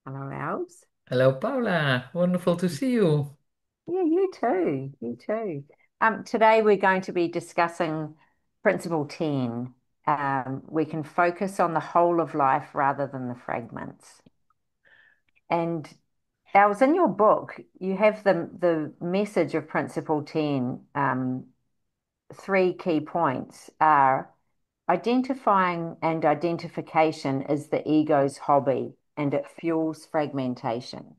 Hello, Els. Hello, Paula. Wonderful to see you. Yeah, you too. You too. Today we're going to be discussing Principle 10. We can focus on the whole of life rather than the fragments. And Els, in your book, you have the message of Principle 10. Three key points are identifying and identification is the ego's hobby and it fuels fragmentation.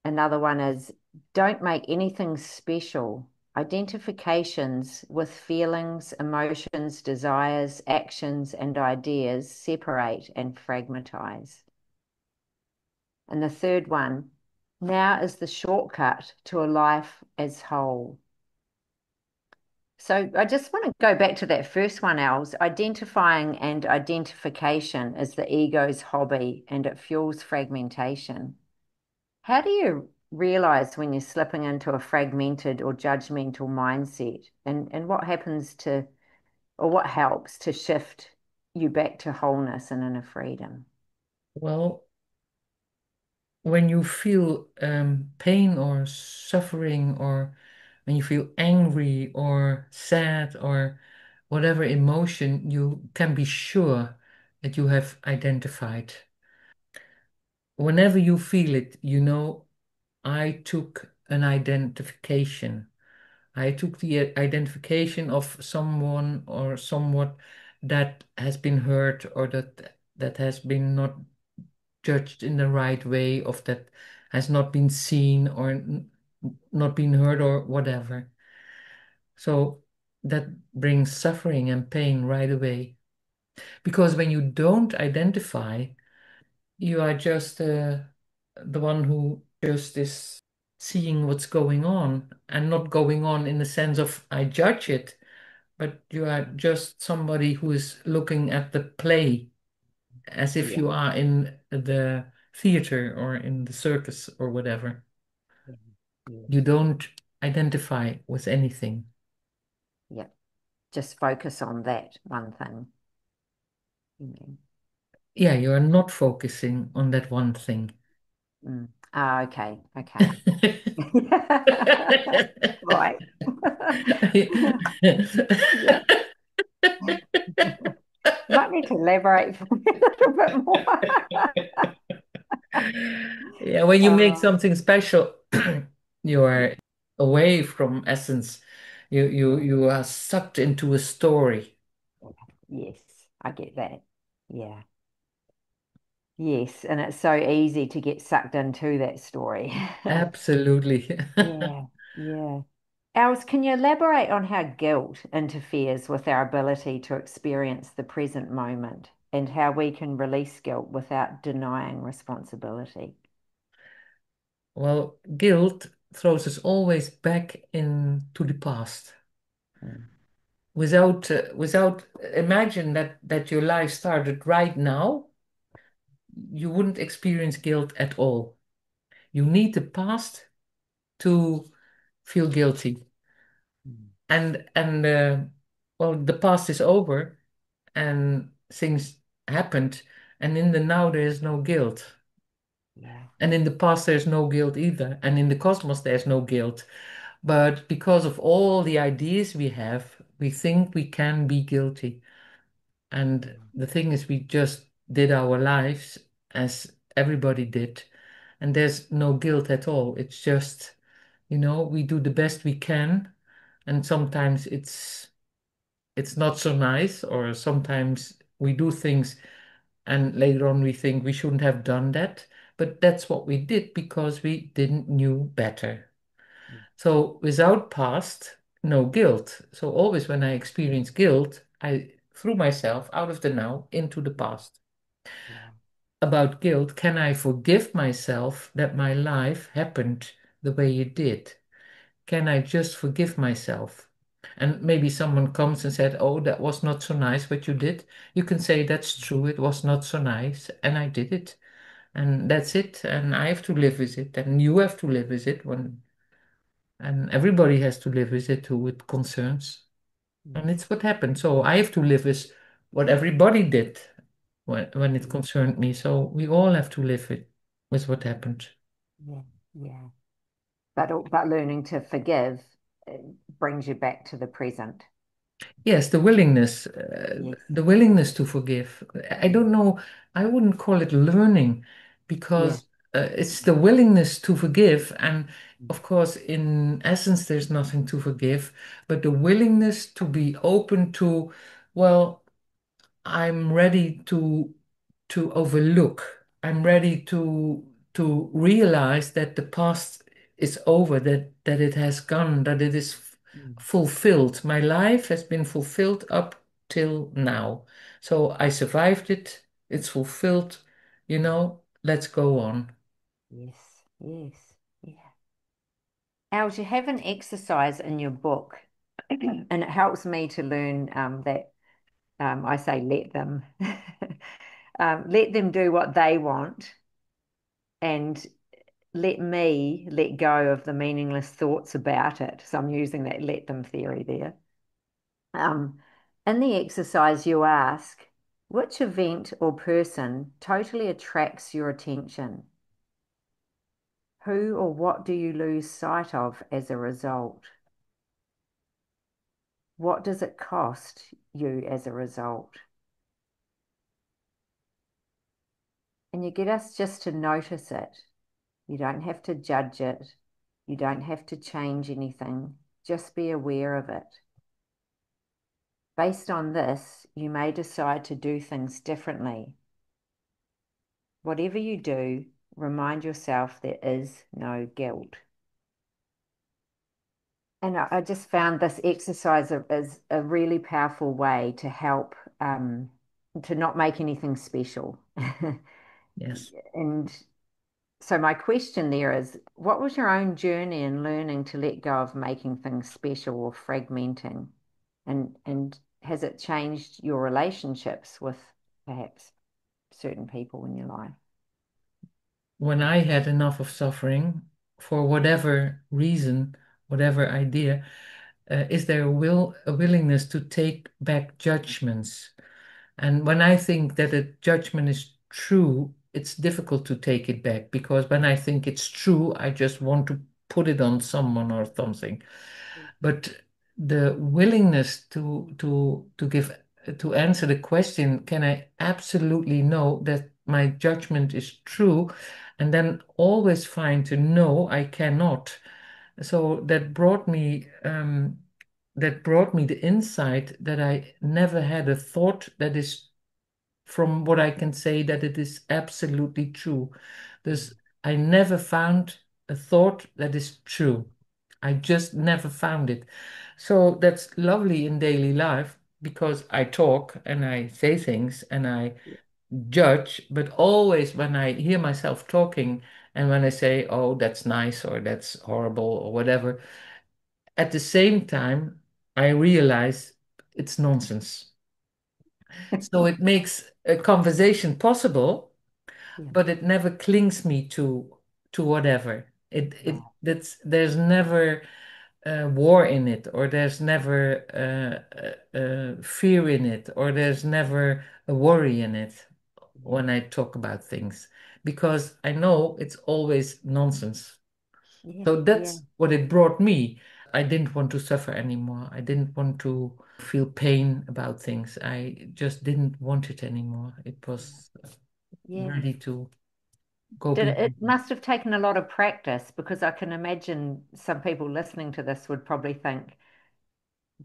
Another one is don't make anything special. Identifications with feelings, emotions, desires, actions, and ideas separate and fragmentize. And the third one, now is the shortcut to a life as whole. So I just want to go back to that first one, Els. Identifying and identification is the ego's hobby and it fuels fragmentation. How do you realize when you're slipping into a fragmented or judgmental mindset? And what happens to, or what helps to shift you back to wholeness and inner freedom? Well, when you feel pain or suffering, or when you feel angry or sad or whatever emotion, you can be sure that you have identified. Whenever you feel it, I took an identification. I took the identification of someone or somewhat that has been hurt or that has been not judged in the right way, of that has not been seen or not been heard or whatever. So that brings suffering and pain right away. Because when you don't identify, you are just the one who just is seeing what's going on, and not going on in the sense of I judge it, but you are just somebody who is looking at the play as if Yeah. you are in the theater or in the circus or whatever. Yeah. Yes. You don't identify with anything. Yeah. Just focus on that one thing. Yeah. Yeah, you are not focusing on that one thing. Mm. Ah, okay. Okay. Right. Yeah. Might need to elaborate for me a little bit more. Yeah, when you make Uh, something special, you are away from essence. You are sucked into a story. yes, I get that. Yeah. Yes, and it's so easy to get sucked into that story. Absolutely. Yeah, yeah. Els, can you elaborate on how guilt interferes with our ability to experience the present moment and how we can release guilt without denying responsibility? Well, guilt throws us always back into the past. Mm, Without imagine that your life started right now, you wouldn't experience guilt at all. You need the past to feel guilty. mm, And well, the past is over and things happened, and in the now there is no guilt. yeah. And in the past there's no guilt either. And in the cosmos there's no guilt. But because of all the ideas we have, we think we can be guilty. And Mm, the thing is, we just did our lives as everybody did. And there's no guilt at all. It's just, we do the best we can. And sometimes it's not so nice, or sometimes we do things and later on we think we shouldn't have done that. But that's what we did because we didn't knew better. mm, So without past, no guilt. So always when I experience guilt, I threw myself out of the now into the past. yeah. About guilt, can I forgive myself that my life happened the way it did? Can I just forgive myself? And maybe someone comes and said, "Oh, that was not so nice what you did." You can say, "That's true, it was not so nice, and I did it." And that's it. And I have to live with it. And you have to live with it and everybody has to live with it who it concerns. And Yes. it's what happened. So I have to live with what everybody did, when it concerned me. So we all have to live with what happened. Yeah, yeah. But learning to forgive brings you back to the present. Yes, Yes. the willingness to forgive. I don't know, I wouldn't call it learning Yeah. because it's the willingness to forgive. And of course, in essence, there's nothing to forgive, but the willingness to be open to, well, I'm ready to overlook. I'm ready to realize that the past is over, that it has gone, that it is Mm. fulfilled. My life has been fulfilled up till now. So I survived it. It's fulfilled. Let's go on. Yes. Yes. Yeah. Els, you have an exercise in your book, and it helps me to learn that I say let them. Let them do what they want and let me let go of the meaningless thoughts about it. So I'm using that let them theory there. Um, in the exercise, you ask, which event or person totally attracts your attention? Who or what do you lose sight of as a result? What does it cost you as a result? And you get us just to notice it. You don't have to judge it. You don't have to change anything. Just be aware of it. Based on this, you may decide to do things differently. Whatever you do, remind yourself there is no guilt. And I just found this exercise is a really powerful way to help to not make anything special. Yes. And so my question there is, what was your own journey in learning to let go of making things special or fragmenting? And has it changed your relationships with perhaps certain people in your life? When I had enough of suffering, for whatever reason, whatever idea, is there a willingness to take back judgments? And when I think that a judgment is true, it's difficult to take it back because when I think it's true, I just want to put it on someone or something. But the willingness to give to answer the question, can I absolutely know that my judgment is true? And then always find to no, I cannot. So that brought me the insight that I never had a thought that is from what I can say that it is absolutely true. There's, I never found a thought that is true. I just never found it. So that's lovely in daily life because I talk and I say things and I judge, but always when I hear myself talking and when I say, oh, that's nice or that's horrible or whatever, at the same time, I realize it's nonsense. So it makes a conversation possible, Yeah, but it never clings me to whatever. It right. that's there's never war in it, or there's never fear in it, or there's never a worry in it Yeah. when I talk about things, because I know it's always nonsense. Yeah, So yeah, that's what it brought me. I didn't want to suffer anymore. I didn't want to feel pain about things. I just didn't want it anymore. It was yeah. ready to go Did it, behind it me. must have taken a lot of practice because I can imagine some people listening to this would probably think,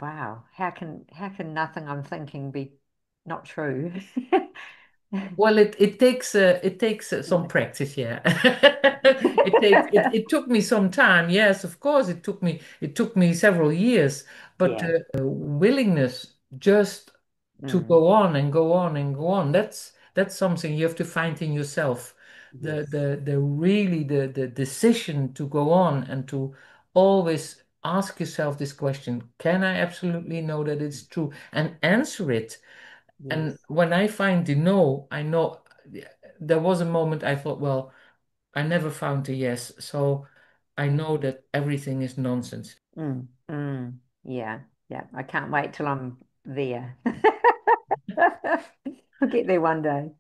wow, how can nothing I'm thinking be not true? Well, it takes some Yeah. practice, yeah. It took me some time. Yes, of course, it took me several years, but Yeah. willingness just to Mm. go on and go on and go on. That's something you have to find in yourself. The Yes. the the really the decision to go on and to always ask yourself this question, can I absolutely know that it's true? And answer it. And Yes. when I find the no, I know there was a moment I thought, well, I never found a yes, so I know Mm. that everything is nonsense. Mm. Mm. Yeah. Yeah. I can't wait till I'm there. I'll get there one day.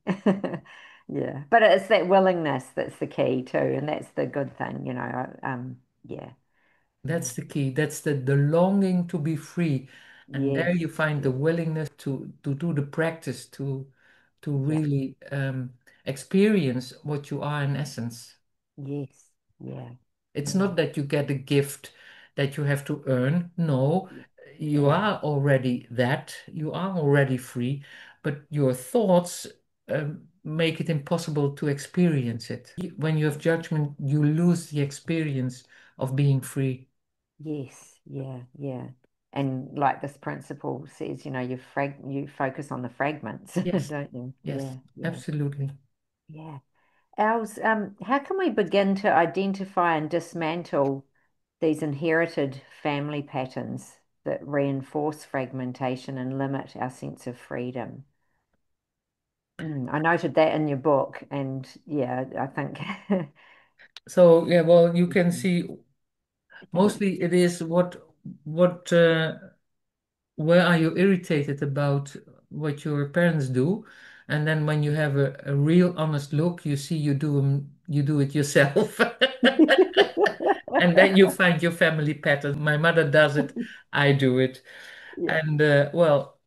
Yeah, but it's that willingness that's the key too, and that's the good thing, yeah, yeah, That's the key. That's the longing to be free. And there yes, you find the yes, willingness to do the practice, to yeah, really experience what you are in essence. yes, yeah, It's yeah, not that you get a gift that you have to earn. No, you mm, are already that. You are already free, but your thoughts make it impossible to experience it. When you have judgment, you lose the experience of being free. yes, yeah, yeah. And like this principle says, you focus on the fragments, Yes, don't you? yes, Yeah, yeah, absolutely. yeah. Els, how can we begin to identify and dismantle these inherited family patterns that reinforce fragmentation and limit our sense of freedom? I noted that in your book, and yeah, I think So yeah, well, you can see mostly it is what where are you irritated about what your parents do, and then when you have a real honest look, you see you do it yourself, and then you find your family pattern. My mother does it, I do it, yeah, and well,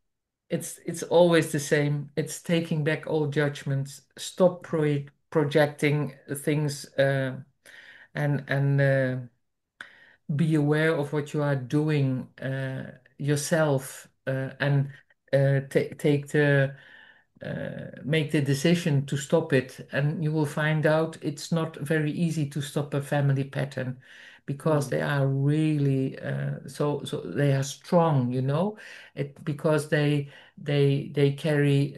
it's always the same. It's taking back all judgments, stop projecting things, and be aware of what you are doing yourself, and take the make the decision to stop it, and you will find out it's not very easy to stop a family pattern because mm, they are really so they are strong, because they carry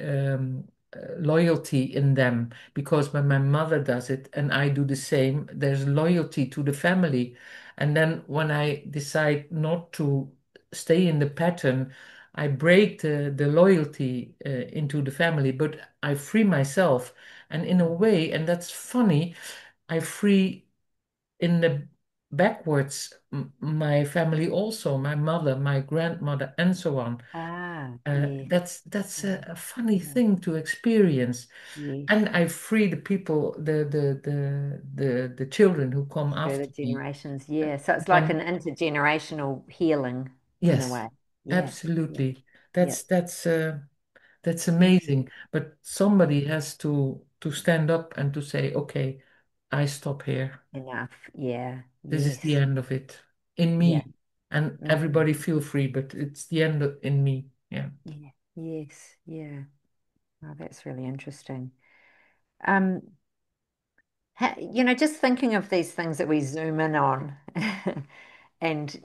loyalty in them, because when my mother does it and I do the same, there's loyalty to the family. And then when I decide not to stay in the pattern, I break the loyalty into the family, but I free myself. And in a way, and that's funny, I free in the backwards my family also, my mother, my grandmother, and so on. yes, That's yeah, a funny yeah, thing to experience. yes. And I free the people, the children who come Further after me. generations, yeah. So it's like When an intergenerational healing in a Yes, way. Yeah, yeah, absolutely. yeah, That's mm, amazing. But somebody has to stand up and to say, okay, I stop here. enough. Yeah, This is the yes, end of it in yeah, me. And mm, everybody feel free, but it's the end in me. Yeah. yeah, yes, yeah. Oh, that's really interesting. Um, just thinking of these things that we zoom in on, and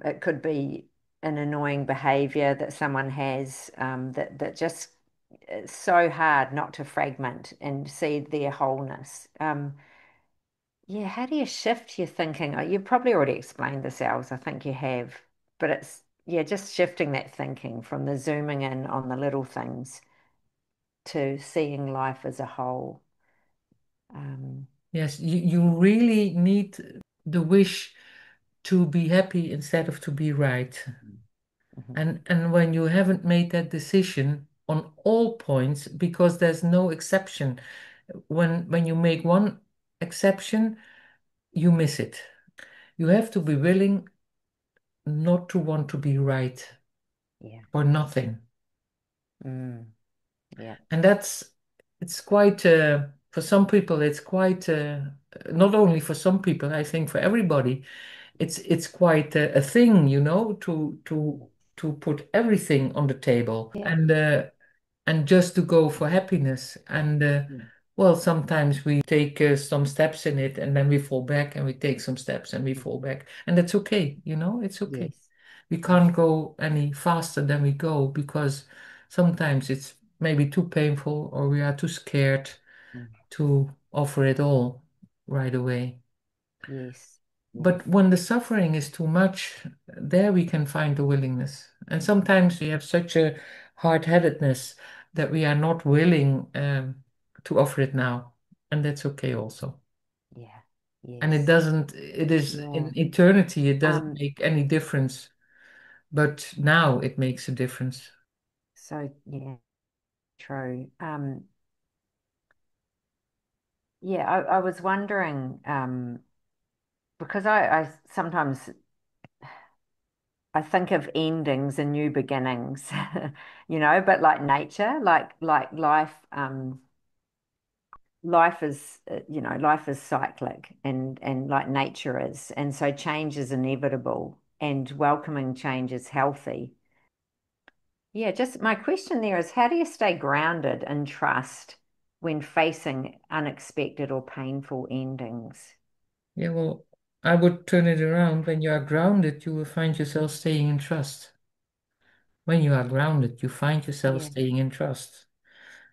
it could be an annoying behavior that someone has that just it's so hard not to fragment and see their wholeness. Yeah, how do you shift your thinking? You've probably already explained this, Els. I think you have, but it's yeah, just shifting that thinking from the zooming in on the little things to seeing life as a whole. Um, Yes, you really need the wish to be happy instead of to be right. mhm. And when you haven't made that decision on all points, because there's no exception, when you make one exception, you miss it. You have to be willing not to want to be right Yeah. for nothing. Mm, yeah. And it's quite, for some people, it's quite, not only for some people, I think for everybody, it's quite a thing, to put everything on the table. Yeah. And just to go for happiness. And Mm. well, sometimes we take some steps in it and then we fall back, and we take some steps and we fall back. And that's okay, it's okay. Yes. We Yes. can't go any faster than we go because sometimes it's maybe too painful or we are too scared Mm. to offer it all right away. Yes. Yes. But when the suffering is too much, there we can find the willingness. And sometimes we have such a hard-headedness that we are not willing to offer it now. And that's okay also. Yeah. And Yes. it is Yeah. in eternity, it doesn't Um, make any difference. But now it makes a difference. so yeah. true. Yeah, I was wondering, because I sometimes I think of endings and new beginnings, but like nature, like life, life is, life is cyclic and like nature is, and so change is inevitable, and welcoming change is healthy. Yeah, just my question there is, how do you stay grounded in trust when facing unexpected or painful endings? Yeah, well, I would turn it around. When you are grounded, you will find yourself staying in trust. When you are grounded, you find yourself Yeah. staying in trust.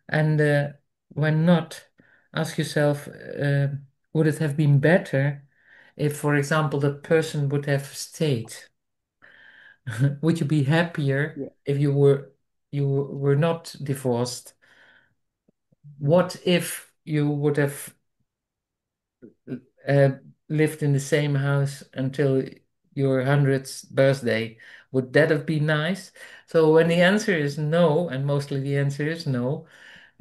And when not, ask yourself, would it have been better if, for example, the person would have stayed? Would you be happier Yeah. if you were not divorced? What if you would have uh, lived in the same house until your 100th birthday? Would that have been nice? So when the answer is no, and mostly the answer is no,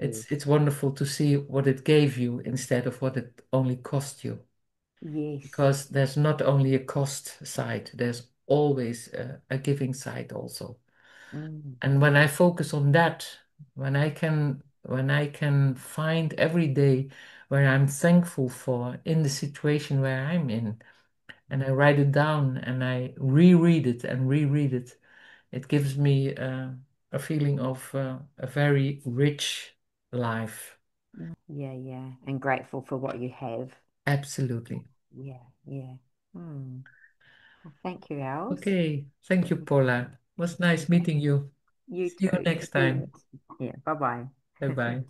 Yes. it's wonderful to see what it gave you instead of what it only cost you. Yes. Because there's not only a cost side, there's always a giving side also. Mm. And when I focus on that, when I can find every day where I'm thankful for in the situation where I'm in, and I write it down and I reread it and reread it, it gives me a feeling of a very rich life. Yeah, yeah. And grateful for what you have. Absolutely. Yeah, yeah. Hmm. Well, thank you, Els. Okay. Thank you, Paula. It was nice meeting you. You See you too. next See you time. next. Yeah, bye-bye. Bye bye.